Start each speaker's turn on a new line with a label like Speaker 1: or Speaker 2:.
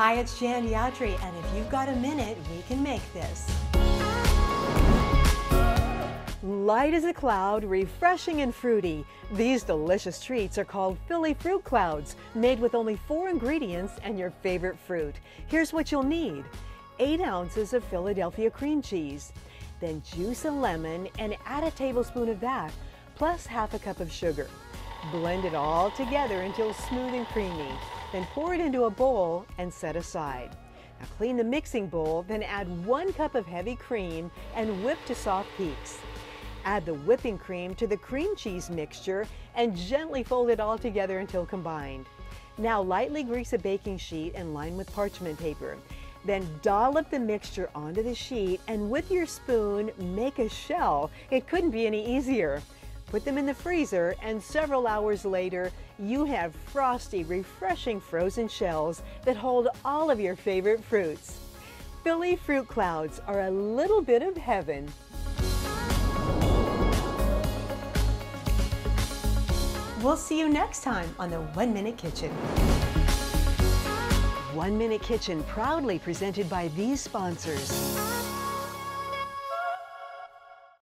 Speaker 1: Hi, it's Jan Diatri, and if you've got a minute, we can make this. Light as a cloud, refreshing and fruity. These delicious treats are called Philly Fruit Clouds, made with only 4 ingredients and your favorite fruit. Here's what you'll need. 8 ounces of Philadelphia cream cheese. Then juice a lemon and add a tablespoon of that, plus half a cup of sugar. Blend it all together until smooth and creamy. Then pour it into a bowl and set aside. Now clean the mixing bowl, then add 1 cup of heavy cream and whip to soft peaks. Add the whipping cream to the cream cheese mixture and gently fold it all together until combined. Now lightly grease a baking sheet and line with parchment paper. Then dollop the mixture onto the sheet and with your spoon make a shell. It couldn't be any easier. Put them in the freezer and several hours later you have frosty, refreshing frozen shells that hold all of your favorite fruits. Philly Fruit Clouds are a little bit of heaven. We'll see you next time on the 1 Minute Kitchen. 1 Minute Kitchen proudly presented by these sponsors.